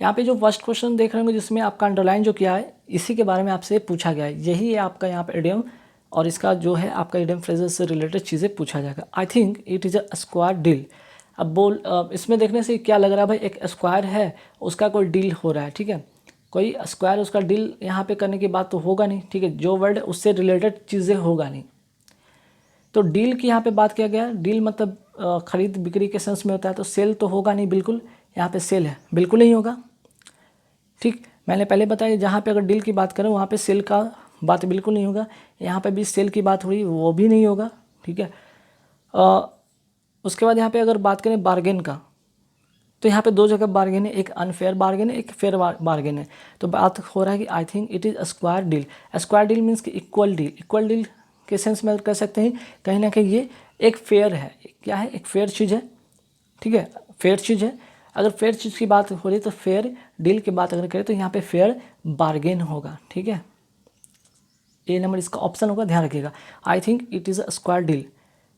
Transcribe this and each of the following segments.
यहाँ पे जो फर्स्ट क्वेश्चन देख रहे होंगे जिसमें आपका अंडरलाइन जो किया है, इसी के बारे में आपसे पूछा गया है। यही है आपका यहाँ पे इडियम, और इसका जो है आपका इडियम फ्रेजेस से रिलेटेड चीज़ें पूछा जाएगा। I think it is a square deal. अब इसमें देखने से क्या लग रहा है भाई, एक स्क्वायर है उसका कोई डील हो रहा है, ठीक है। कोई स्क्वायर उसका डील यहाँ पे करने की बात तो होगा नहीं, ठीक है। जो वर्ड उससे रिलेटेड चीज़ें होगा नहीं। तो डील की यहाँ पे बात किया गया। डील मतलब खरीद बिक्री के सेंस में होता है, तो सेल तो होगा नहीं बिल्कुल। यहाँ पे सेल है, बिल्कुल नहीं होगा, ठीक। मैंने पहले बताया जहाँ पे अगर डील की बात करें वहाँ पे सेल का बात बिल्कुल नहीं होगा। यहाँ पे भी सेल की बात हो रही, वो भी नहीं होगा, ठीक है। उसके बाद यहाँ पे अगर बात करें बार्गेन का, तो यहाँ पे दो जगह बार्गेन है, एक अनफेयर बार्गेन है, एक फेयर बार्गेन है। तो बात हो रहा है कि I think it is a square deal. Square deal means कि इक्वल डील। इक्वल डील के सेंस में कह सकते हैं कहीं ना कहीं ये एक फेयर है। क्या है? एक फेयर चीज़ है, ठीक है, फेयर चीज़ है। अगर फेयर चीज़ की बात हो रही तो फेयर डील की बात अगर करें तो यहाँ पे फेयर बार्गेन होगा, ठीक है। ए नंबर इसका ऑप्शन होगा, ध्यान रखिएगा। I think it is a square deal.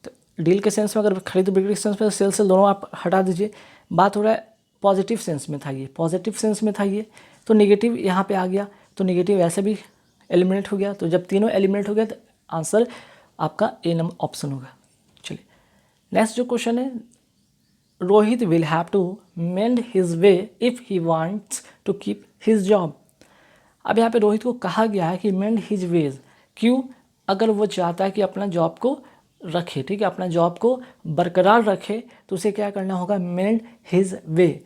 तो डील के सेंस में अगर खरीद बिक्री के सेंस में, सेल से दोनों आप हटा दीजिए। बात हो रहा है पॉजिटिव सेंस में था, ये पॉजिटिव सेंस में था ये, तो नेगेटिव यहाँ पे आ गया, तो नेगेटिव ऐसे भी एलिमिनेट हो गया। तो जब तीनों एलिमिनेट हो गया तो आंसर आपका ए नंबर ऑप्शन होगा। चलिए नेक्स्ट जो क्वेश्चन है, Rohit will have to mend his way if he wants to keep his job. अब यहाँ पे रोहित को कहा गया है कि मेंड हिज वेज। क्यों? अगर वो चाहता है कि अपना जॉब को रखे, ठीक है, अपना जॉब को बरकरार रखे, तो उसे क्या करना होगा? मेंड हिज वे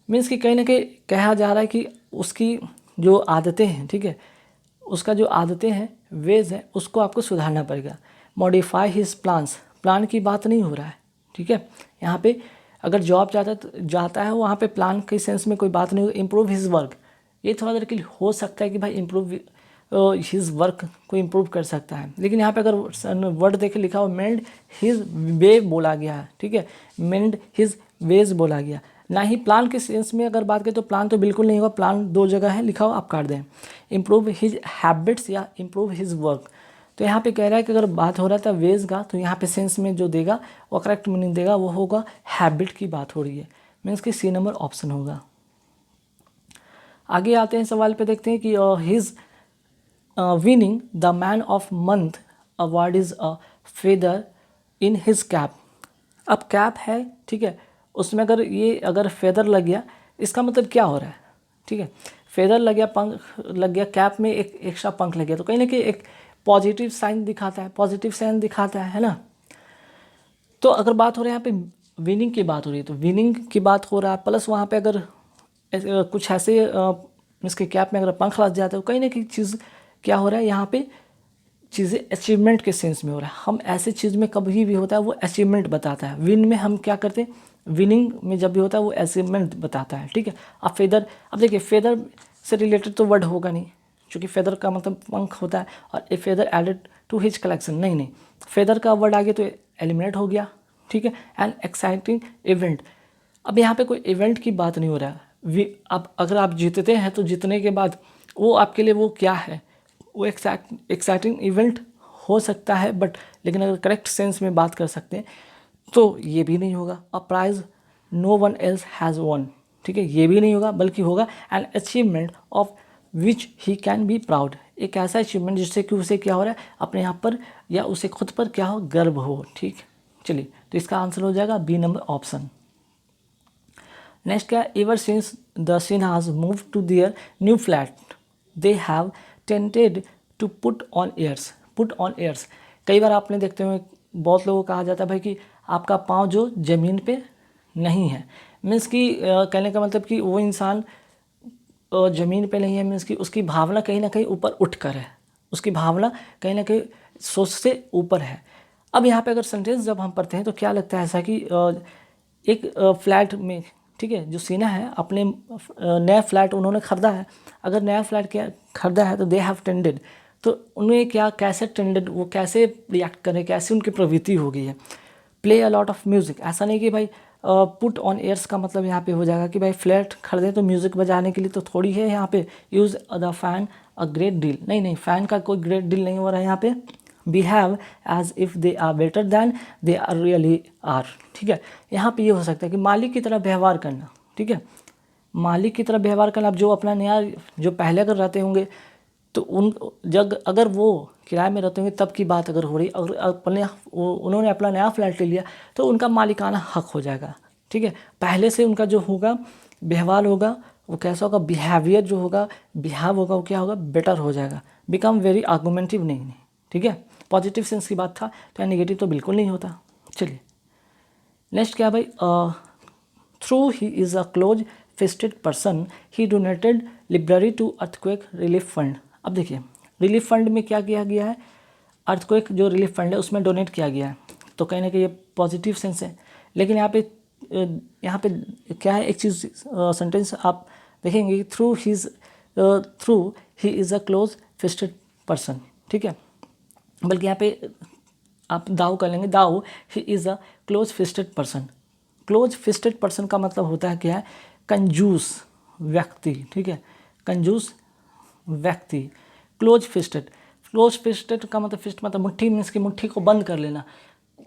मीन्स कि कहीं ना कहीं कहा जा रहा है कि उसकी जो आदतें हैं, ठीक है, उसका जो आदतें हैं, वेज है, उसको आपको सुधारना पड़ेगा। मॉडिफाई हिज प्लान्स, प्लान की बात नहीं हो रहा है, ठीक है। यहाँ पे अगर जॉब जाता है वहाँ पे प्लान के सेंस में कोई बात नहीं होगी। इम्प्रूव हिज वर्क, ये थोड़ा देर के लिए हो सकता है कि भाई इम्प्रूव हिज वर्क को इम्प्रूव कर सकता है, लेकिन यहाँ पे अगर वर्ड देखे लिखा हो मेंड हिज वे बोला गया है, ठीक है, मेंड हिज वेज बोला गया, ना ही प्लान के सेंस में अगर बात करें तो प्लान तो बिल्कुल नहीं होगा। प्लान दो जगह है लिखा हो, आप काट दें। इम्प्रूव हिज हैबिट्स या इम्प्रूव हिज वर्क, तो यहाँ पे कह रहा है कि अगर बात हो रहा था वेज का, तो यहाँ पे सेंस में जो देगा वो करेक्ट मीनिंग देगा, वो होगा हैबिट की बात हो रही है, मीन्स कि सी नंबर ऑप्शन होगा। आगे आते हैं सवाल पे, देखते हैं कि his winning the man of month award is a feather in his cap. अब कैप है, ठीक है, उसमें अगर फेदर लग गया, इसका मतलब क्या हो रहा है, ठीक है, फेदर लग गया, पंख लग गया, कैप में एक एक्स्ट्रा पंख लग गया, तो कहीं ना कहीं एक पॉजिटिव साइन दिखाता है, पॉजिटिव साइन दिखाता है ना। तो अगर बात हो रही है यहाँ पे विनिंग की बात हो रही है, तो विनिंग की बात हो रहा है, प्लस वहाँ पे अगर कुछ ऐसे इसके कैप में अगर पंख लग जाता है, तो कहीं ना कहीं चीज़ क्या हो रहा है यहाँ पे, चीज़ें अचीवमेंट के सेंस में हो रहा है। हम ऐसे चीज़ में कभी भी होता है वो अचीवमेंट बताता है। विन में हम क्या करते हैं, विनिंग में जब भी होता है वो अचीवमेंट बताता है, ठीक है। अब फेदर, अब देखिए फेदर से रिलेटेड तो वर्ड होगा नहीं, क्योंकि फेदर का मतलब पंख होता है, और a feather added to his collection, नहीं, फेदर का वर्ड आ गया तो एलिमिनेट हो गया, ठीक है। एंड एक्साइटिंग इवेंट, अब यहाँ पे कोई इवेंट की बात नहीं हो रहा है। अब अगर आप जीतते हैं तो जीतने के बाद वो आपके लिए वो क्या है, वो एक्साइटिंग इवेंट हो सकता है, बट लेकिन अगर करेक्ट सेंस में बात कर सकते हैं तो ये भी नहीं होगा। A prize no one else has won, ठीक है, ये भी नहीं होगा, बल्कि होगा an achievement of which he can be proud, एक ऐसा अचीवमेंट जिससे कि उसे क्या हो रहा है, अपने आप पर या उसे खुद पर क्या हो, गर्व हो, ठीक। चलिए, तो इसका आंसर हो जाएगा बी नंबर ऑप्शन। नेक्स्ट क्या है, ever since the Sinhas move to their new flat they have tended to put on airs. Put on airs, कई बार आपने देखते हुए बहुत लोगों को कहा जाता है भाई कि आपका पाँव जो ज़मीन पे नहीं है, मीन्स कि कहने का मतलब कि वो इंसान ज़मीन पे नहीं है, मीन्स कि उसकी भावना कहीं ना कहीं ऊपर उठ कर है, उसकी भावना कहीं ना कहीं सोच से ऊपर है। अब यहाँ पे अगर सेंटेंस जब हम पढ़ते हैं तो क्या लगता है ऐसा कि एक फ्लैट में, ठीक है, जो सीना है अपने नया फ्लैट उन्होंने ख़रीदा है, अगर नया फ्लैट क्या ख़रीदा है तो दे हैव टेंडेड, तो उन्हें क्या कैसे टेंडेड, वो कैसे रिएक्ट करें, कैसे उनकी प्रवृत्ति हो गई है। Play a lot of music, ऐसा नहीं कि भाई पुट ऑन एयर्स का मतलब यहाँ पे हो जाएगा कि भाई फ्लैट खरीदें तो म्यूज़िक बजाने के लिए तो थोड़ी है यहाँ पे। Use the fan a great deal, नहीं, फ़ैन का कोई ग्रेट डील नहीं हो रहा है यहाँ पे। Behave as if they are better than they are really are, ठीक है, यहाँ पे ये हो सकता है कि मालिक की तरह व्यवहार करना, ठीक है, मालिक की तरह व्यवहार करना। अब जो अपना नया, जो पहले अगर रहते होंगे तो अगर वो किराए में रहते होंगे तब की बात अगर हो रही, और उन्होंने अपना नया फ्लैट ले लिया तो उनका मालिकाना हक हो जाएगा। ठीक है, पहले से उनका जो होगा व्यवहार होगा वो कैसा होगा, बिहेवियर जो होगा, बिहेव होगा, वो क्या होगा, बेटर हो जाएगा, बिकम वेरी आर्गुमेंटिव नहीं। ठीक है, पॉजिटिव सेंस की बात था, तो या नेगेटिव तो बिल्कुल नहीं होता। चलिए नेक्स्ट क्या भाई, through he is a close fisted person he donated liberally to earthquake relief fund. अब देखिए रिलीफ फंड में क्या किया गया है, अर्थक्वेक जो रिलीफ फंड है उसमें डोनेट किया गया है, तो कहीं ना कहीं ये पॉजिटिव सेंस है। लेकिन यहाँ पे क्या है, एक चीज़ सेंटेंस आप देखेंगे, through he is a close fisted person. ठीक है, बल्कि यहाँ पे आप दाऊ कर लेंगे, though he is a close fisted person. Close fisted person का मतलब होता है क्या है, कंजूस व्यक्ति। ठीक है, कंजूस व्यक्ति, क्लोज फिस्टेड का मतलब, फिस्ट मतलब मुट्ठी, मीन्स की मुट्ठी को बंद कर लेना,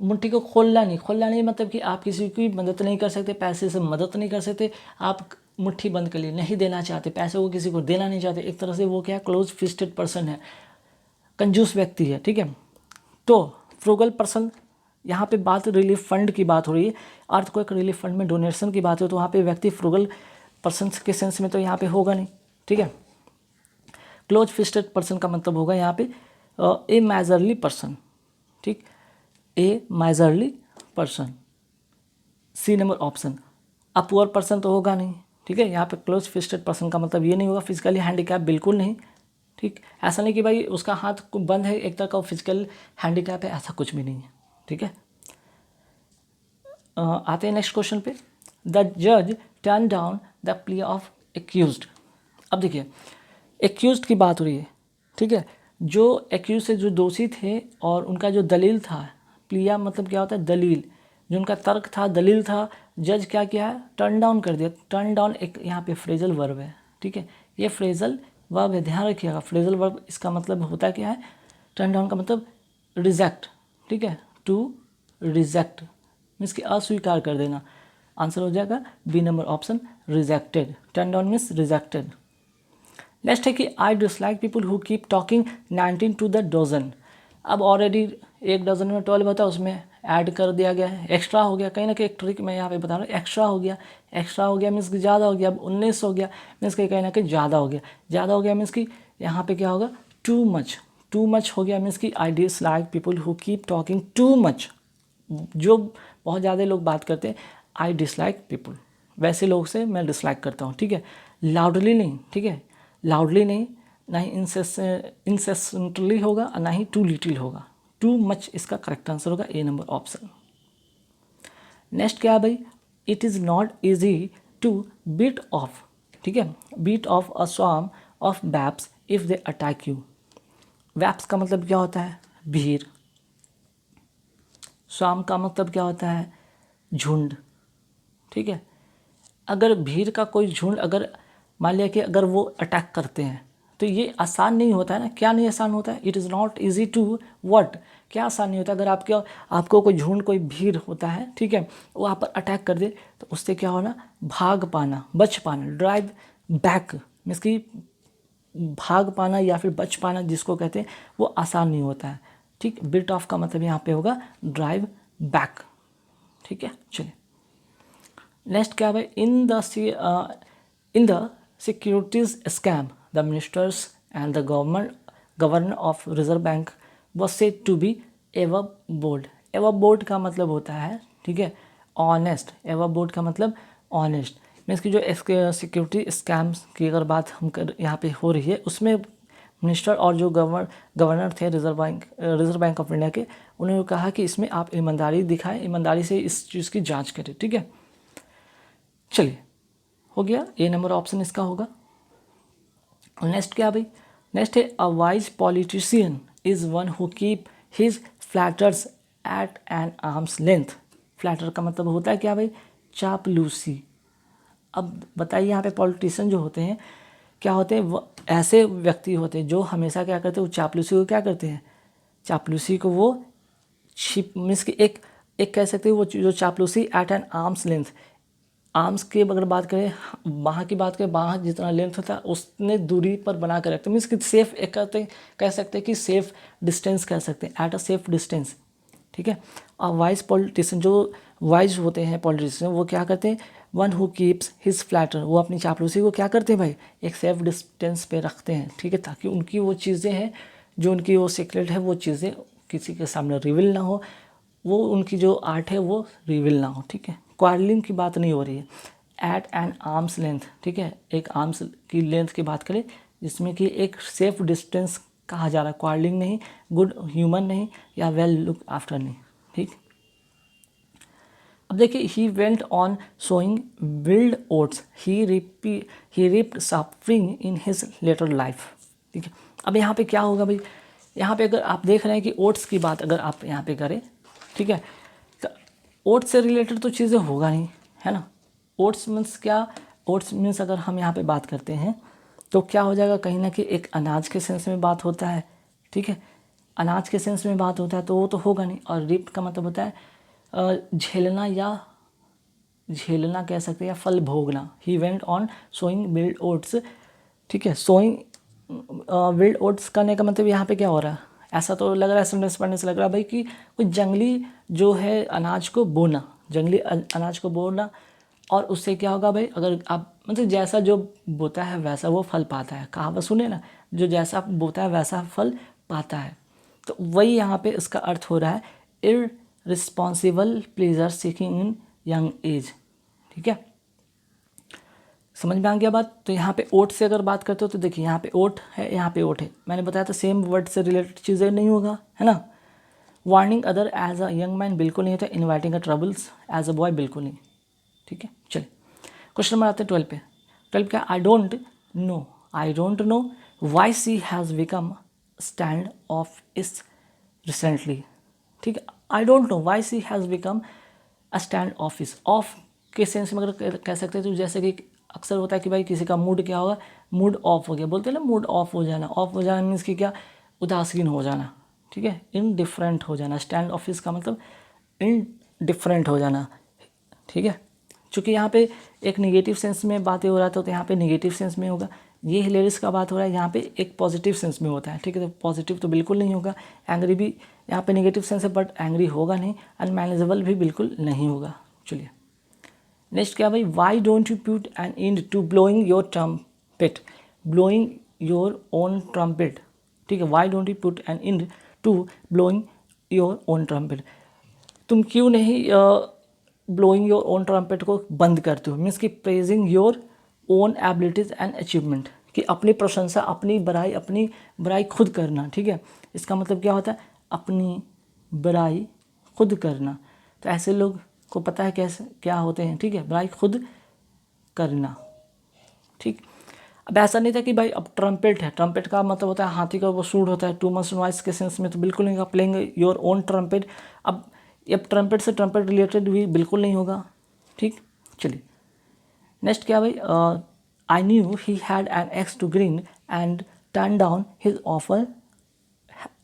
मुट्ठी को खोलना नहीं मतलब कि आप किसी की मदद नहीं कर सकते, पैसे से मदद नहीं कर सकते, आप मुट्ठी बंद कर लिए, नहीं देना चाहते पैसे को, किसी को देना नहीं चाहते, एक तरह से वो क्या, क्लोज फिस्टेड पर्सन है, कंजूस व्यक्ति है। ठीक है, तो फ्रूगल पर्सन, यहाँ पे बात रिलीफ फंड की बात हो रही है, अर्थक्वेक रिलीफ फंड में डोनेशन की बात हो, तो वहाँ पे व्यक्ति फ्रूगल पर्सन के सेंस में तो यहाँ पे होगा नहीं। ठीक है, क्लोज फिस्टेड पर्सन का मतलब होगा यहाँ पे ए माइजरली पर्सन। ठीक, a miserly person, C number option. A poor person तो होगा नहीं। ठीक है, यहाँ पे क्लोज फिस्टेड पर्सन का मतलब ये नहीं होगा, फिजिकली हैंडीकैप बिल्कुल नहीं। ठीक, ऐसा नहीं कि भाई उसका हाथ बंद है, एक तरह का फिजिकल हैंडीकैप है, ऐसा कुछ भी नहीं है। ठीक है, आते हैं नेक्स्ट क्वेश्चन पे। द जज turn down the plea of accused. अब देखिए एक्यूज्ड की बात हो रही है। ठीक है, जो एक्यूज से जो दोषी थे और उनका जो दलील था, प्लिया मतलब क्या होता है, दलील, जो उनका तर्क था, दलील था, जज क्या किया है, टर्न डाउन कर दिया। टर्न डाउन एक यहाँ पे फ्रेजल वर्ब है। ठीक है, ये फ्रेजल वर्ब है, ध्यान रखिएगा, फ्रेजल वर्ब इसका मतलब होता क्या है, टर्न डाउन का मतलब रिजेक्ट। ठीक है, टू रिजेक्ट मीन्स कि अस्वीकार कर देना। आंसर हो जाएगा B number option, rejected. Turn down means rejected. Next है कि I dislike people who keep talking 19 to the dozen. अब ऑलरेडी एक डजन में 12 होता है, उसमें ऐड कर दिया गया है, एक्स्ट्रा हो गया, कहीं ना कहीं एक ट्रिक मैं यहाँ पे बता रहा हूँ, एक्स्ट्रा हो गया मीन्स कि ज़्यादा हो गया। अब 19 हो गया मीन्स कि कहीं ना कहीं ज़्यादा हो गया मीन्स कि यहाँ पे क्या होगा, टू मच हो गया मीन्स कि I dislike people who keep talking too much, जो बहुत ज़्यादा लोग बात करते हैं, आई डिसलाइक पीपल, वैसे लोग से मैं डिसलाइक करता हूँ। ठीक है, लाउडली नहीं, ठीक है, लाउडली नहीं, ना ही इंसेसेंटली होगा और ना ही टू लिटिल होगा, टू मच इसका करेक्ट आंसर होगा, ए नंबर ऑप्शन। नेक्स्ट क्या है भाई, it is not easy to beat off. ठीक है, beat off a swarm of wasps if they attack you. Wasps का मतलब क्या होता है, भीड़। स्वार्म का मतलब क्या होता है, झुंड। ठीक है, अगर भीड़ का कोई झुंड, अगर मान लिया कि अगर वो अटैक करते हैं तो ये आसान नहीं होता है ना। क्या नहीं आसान होता है, it is not easy to what, क्या आसान नहीं होता। अगर आपको कोई झुंड, कोई भीड़ होता है, ठीक है, वो आप पर अटैक कर दे तो उससे क्या होना, भाग पाना, बच पाना, ड्राइव बैक मीन्स कि भाग पाना या फिर बच पाना जिसको कहते हैं, वो आसान नहीं होता है। ठीक, बिट ऑफ का मतलब यहाँ पे होगा ड्राइव बैक। ठीक है, चलिए नेक्स्ट क्या है, in the securities scam the ministers and the governor of reserve bank was said to be ever bold. Ever bold का मतलब होता है, ठीक है, ऑनेस्ट। एवर बोल्ड का मतलब ऑनेस्ट मीन्स की जो सिक्योरिटी स्कैम्स की अगर बात हम यहाँ पे हो रही है, उसमें मिनिस्टर और जो गवर्नर थे रिजर्व बैंक ऑफ इंडिया के, उन्होंने कहा कि इसमें आप ईमानदारी दिखाएं, ईमानदारी से इस चीज़ की जांच करें। ठीक है, चलिए हो गया, ए नंबर ऑप्शन इसका होगा। नेक्स्ट क्या भाई, नेक्स्ट है a wise politician is one who keep his flatters at an arms length. Flatter का मतलब होता है क्या भाई, चापलूसी। अब बताइए यहाँ पे पॉलिटिशियन जो होते हैं क्या होते हैं, वो ऐसे व्यक्ति होते हैं जो हमेशा क्या करते हैं, वो चापलूसी को क्या करते हैं, चापलूसी को वो छिप मीन्स कि एक कह सकते हैं, वो जो चापलूसी at an arms length, arms की अगर बात करें, बाह की बात करें, बाह जितना लेंथ होता है उसने दूरी पर बना कर रखते हैं, मीन्स कि सेफ एक कह सकते हैं कि सेफ डिस्टेंस कह सकते हैं, एट अ सेफ डिस्टेंस, ठीक है। और वाइज पॉलिटिशियन, जो वाइज होते हैं पॉलिटिशियन, वो क्या करते हैं, one who keeps his flatter, वो अपनी चापलूसी को क्या करते हैं भाई, एक सेफ डिस्टेंस पे रखते हैं, ठीक है, ताकि उनकी वो चीज़ें हैं जो उनकी वो सीक्रेट है वो चीज़ें किसी के सामने रिवील ना हो, वो उनकी जो आर्ट है वो रिवील ना हो, ठीक है। क्वारलिंग की बात नहीं हो रही है, एट एन आर्म्स लेंथ, ठीक है, एक आर्म्स की लेंथ की बात करें जिसमें कि एक सेफ डिस्टेंस कहा जा रहा है, क्वारलिंग नहीं, गुड ह्यूमन नहीं, या वेल लुक आफ्टर नहीं, ठीक। अब देखिए, he went on sowing wild oats, he reaped suffering in his later life, ठीक है। अब यहाँ पे क्या होगा भाई, यहाँ पे अगर आप देख रहे हैं कि ओट्स की बात अगर आप यहाँ पे करें, ठीक है, तो ओट्स से रिलेटेड तो चीज़ें होगा नहीं, है ना। ओट्स मीन्स क्या, ओट्स मीन्स अगर हम यहाँ पे बात करते हैं तो क्या हो जाएगा, कहीं ना कहीं एक अनाज के सेंस में बात होता है, ठीक है, अनाज के सेंस में बात होता है तो वो तो होगा नहीं। और रिप्ड का मतलब होता है झेलना या झेलना कह सकते हैं, या फल भोगना। He went on sowing wild oats, ठीक है, सोइंग विल्ड ओट्स करने का मतलब यहाँ पे क्या हो रहा है, ऐसा तो लग रहा है सेंटेंस पढ़ने से लग रहा है भाई कि कोई जंगली जो है अनाज को बोना, जंगली अनाज को बोना, और उससे क्या होगा भाई, अगर आप मतलब जैसा जो बोता है वैसा वो फल पाता है, कहावत सुने ना, जो जैसा बोता है वैसा फल पाता है। तो वही यहाँ पे इसका अर्थ हो रहा है इररिस्पॉन्सिबल प्लेजर सीकिंग इन यंग एज, ठीक है, समझ में आ गया बात। तो यहाँ पे ओट से अगर बात करते हो तो देखिए यहाँ पे ओट है, यहाँ पे ओट है, मैंने बताया था सेम वर्ड से रिलेटेड चीज़ें नहीं होगा, है ना। Warning other as a young man बिल्कुल नहीं होता, inviting a troubles as a boy बिल्कुल नहीं, ठीक है। चलिए क्वेश्चन नंबर आते हैं 12 पे। 12 क्या, I don't know why she has become standoffish recently, ठीक है। I don't know why she has become a standoffish, off के सेंस में अगर कह सकते हैं तो जैसे कि अक्सर होता है कि भाई किसी का मूड क्या होगा, मूड ऑफ हो गया, बोलते हैं ना मूड ऑफ हो जाना, ऑफ हो जाना मीन्स कि क्या, उदासीन हो जाना, ठीक है, इनडिफरेंट हो जाना। स्टैंड ऑफिस का मतलब इनडिफरेंट हो जाना, ठीक है। चूँकि यहाँ पे एक नेगेटिव सेंस में बातें हो रहा था तो यहाँ पे नेगेटिव सेंस में होगा, ये हिलेरियस का बात हो रहा है यहाँ पे एक पॉजिटिव सेंस में होता है, ठीक है। तो पॉजिटिव तो बिल्कुल नहीं होगा, एंग्री भी यहाँ पे नेगेटिव सेंस है बट एंग्री होगा नहीं, अनमैनेजेबल भी बिल्कुल नहीं होगा। चलिए नेक्स्ट क्या भाई, why don't you put an end to blowing your trumpet, blowing your own trumpet, ठीक है, why don't you put an end to blowing your own trumpet, तुम क्यों नहीं ब्लोइंग योर ओन ट्रम्पेट को बंद करते हो, मीन्स कि praising your own abilities and achievement, कि अपनी प्रशंसा, अपनी बड़ाई खुद करना, ठीक है। इसका मतलब क्या होता है, अपनी बड़ाई खुद करना। तो ऐसे लोग को पता है कैसे क्या होते हैं, ठीक है, बड़ाई खुद करना, ठीक। अब ऐसा नहीं था कि भाई अब ट्रम्पेट है, ट्रम्पेट का मतलब होता है हाथी का वो सूंड होता है, टू मच नॉइस के सेंस में तो बिल्कुल नहीं होगा, प्लेइंग योर ओन ट्रम्पेट, अब ट्रम्पेट से ट्रम्पेट रिलेटेड भी बिल्कुल नहीं होगा, ठीक। चलिए नेक्स्ट क्या भाई, I knew he had an axe to grind and turn down his offer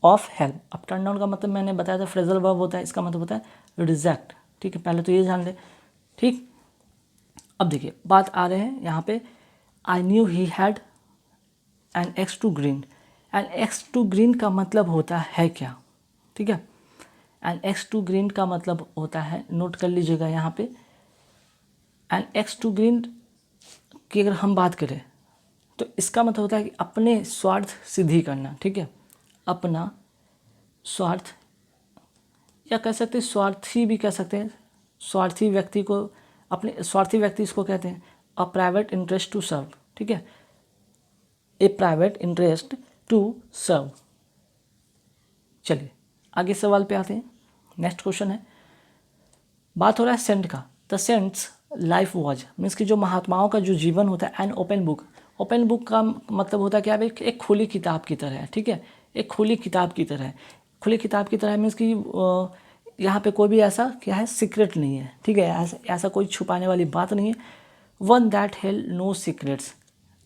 of help. अब टर्न डाउन का मतलब मैंने बताया था फ्रेजल वर्ब होता है, इसका मतलब होता है रिजेक्ट, ठीक है, पहले तो ये जान ले, ठीक। अब देखिए बात आ रहे हैं यहाँ पे, I knew he had an axe to grind, an axe to grind का मतलब होता है क्या, ठीक है, एन एक्स टू ग्रीन का मतलब होता है, नोट कर लीजिएगा यहाँ पे, एन एक्स टू ग्रीन की अगर हम बात करें तो इसका मतलब होता है कि अपने स्वार्थ सिद्धि करना, ठीक है, अपना स्वार्थ, या कह सकते हैं स्वार्थी भी कह सकते हैं, स्वार्थी व्यक्ति को, अपने स्वार्थी व्यक्ति इसको कहते हैं, a private interest to serve, ठीक है, a private interest to serve. चलिए आगे सवाल पे आते हैं, नेक्स्ट क्वेश्चन है, बात हो रहा है सेंट का। The saints life was, means कि जो महात्माओं का जो जीवन होता है, an open book, open book का मतलब होता है क्या भाई, एक खुली किताब की तरह है, ठीक है, एक खुली किताब की तरह है, खुली किताब की तरह मीन्स कि यहाँ पे कोई भी ऐसा क्या है सीक्रेट नहीं है, ठीक है, ऐसा कोई छुपाने वाली बात नहीं है। One that held no secrets,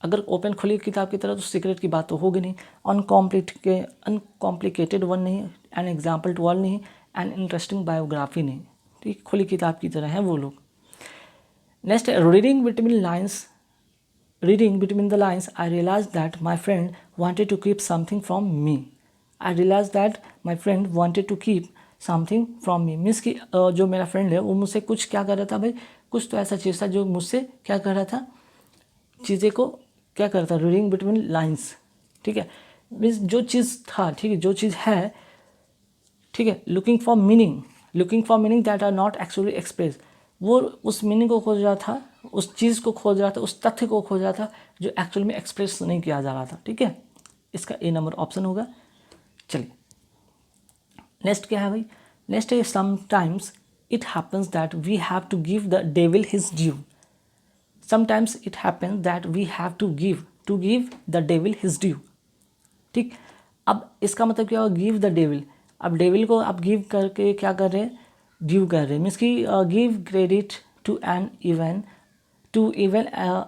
अगर ओपन खुली किताब की तरह तो सीक्रेट की बात तो होगी नहीं, अनकॉम्प्लिकेटेड वन नहीं, एन एग्जाम्पल टू वर्ल्ड नहीं, एन इंटरेस्टिंग बायोग्राफी नहीं, ठीक, खुली किताब की तरह है वो लोग। Next, reading between the lines, I realized that my friend wanted to keep something from me. I realized that my friend wanted to keep something from me. Means कि जो मेरा फ्रेंड है वो मुझसे कुछ क्या कर रहा था भाई, कुछ तो ऐसा चीज़ था जो मुझसे क्या कर रहा था, चीज़ें को क्या कर रहा था, रीडिंग बिटवीन लाइन्स, ठीक है, मीन्स जो चीज़ था, ठीक है, जो चीज़ है, ठीक है, looking for meaning that are not actually express, वो उस मीनिंग को खोज रहा था, उस चीज़ को खोज रहा था, उस तथ्य को खोज रहा था जो एक्चुअल में एक्सप्रेस नहीं किया जा रहा था, ठीक है, इसका ए नंबर ऑप्शन होगा। चलिए नेक्स्ट क्या है भाई, नेक्स्ट है sometimes it happens that we have to give the devil his due. Sometimes it happens that we have to give the devil his due, ठीक। अब इसका मतलब क्या होगा, गिव द डेविल, अब डेविल को आप गिव करके क्या कर रहे हैं, ड्यू कर रहे हैं, मीन्स कि give credit to even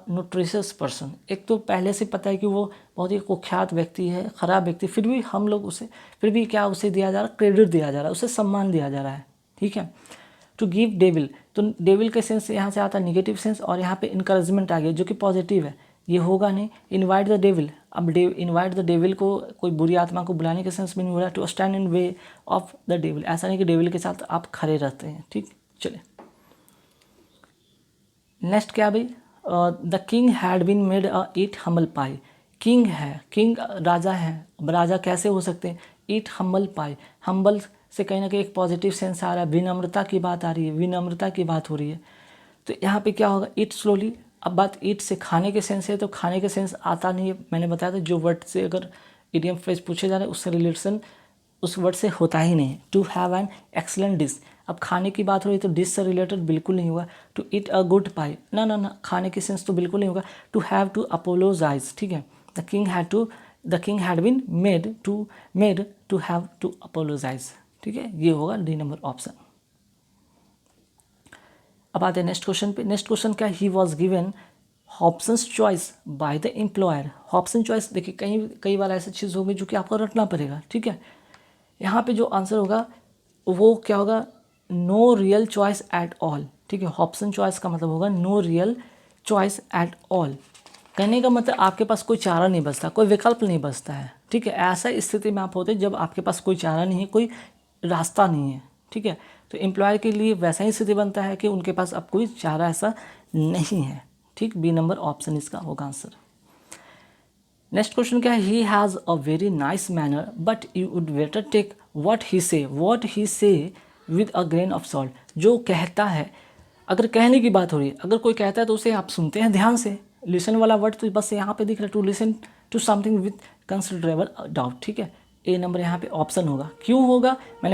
nutritious person. एक तो पहले से पता है कि वो बहुत ही कुख्यात व्यक्ति है, ख़राब व्यक्ति, फिर भी हम लोग उसे, फिर भी क्या उसे दिया जा रहा है, क्रेडिट दिया जा रहा है, उसे सम्मान दिया जा रहा है, ठीक है। टू गिव डेविल, तो डेविल का सेंस यहाँ से आता है निगेटिव सेंस, और यहाँ पे इनकरेजमेंट आ गया जो कि पॉजिटिव है, ये होगा नहीं। इनवाइट द डेविल, अब इनवाइट द डेविल को कोई बुरी आत्मा को बुलाने के सेंस में नहीं हो रहा। To stand in way of the devil, ऐसा नहीं कि डेविल के साथ आप खड़े रहते हैं, ठीक। चलिए नेक्स्ट क्या भाई, the king had been made a eat humble pie. King है, किंग राजा है, अब राजा कैसे हो सकते हैं, ईट हम्बल पाई, हम्बल से कहीं ना कहीं एक पॉजिटिव सेंस आ रहा है, विनम्रता की बात आ रही है, विनम्रता की बात हो रही है, तो यहाँ पे क्या होगा, ईट स्लोली। अब बात ईट से खाने के सेंस है, तो खाने के सेंस आता नहीं है, मैंने बताया था जो वर्ड से अगर इडियम फ्रेज पूछे जा रहे हैं उससे रिलेशन उस वर्ड से होता ही नहीं है। To have an excellent dish, अब खाने की बात हो रही है तो डिश से रिलेटेड बिल्कुल नहीं होगा। टू ईट अ गुड पाई, ना खाने की सेंस तो बिल्कुल नहीं होगा। टू हैव टू अपोलोजाइज, ठीक है, the king had been made to have to apologise, ठीक है, ये होगा डी नंबर ऑप्शन। अब आते हैं नेक्स्ट क्वेश्चन पे। नेक्स्ट क्वेश्चन क्या, he was given options choice by the employer. Option choice देखिए कई बार ऐसी चीज़ होगी जो कि आपको रटना पड़ेगा, ठीक है। यहाँ पे जो आंसर होगा वो क्या होगा, no real choice at all, ठीक है। ऑप्शन चॉइस का मतलब होगा no real choice at all, कहने का मतलब आपके पास कोई चारा नहीं बचता, कोई विकल्प नहीं बचता है, ठीक है। ऐसा स्थिति में आप होते हैं जब आपके पास कोई चारा नहीं है, कोई रास्ता नहीं है, ठीक है। तो एम्प्लॉयर के लिए वैसा ही स्थिति बनता है कि उनके पास अब कोई चारा ऐसा नहीं है, ठीक। बी नंबर ऑप्शन इसका होगा आंसर। नेक्स्ट क्वेश्चन क्या है, he has a very nice manner but you would better take what he say with a grain of salt. जो कहता है, अगर कहने की बात हो रही है, अगर कोई कहता है तो उसे आप सुनते हैं ध्यान से, लिसन वाला वर्ड तो बस यहाँ पे दिख रहा है, to listen to something with considerable doubt, ठीक है। ए नंबर यहाँ पे ऑप्शन होगा, क्यों होगा, मैंने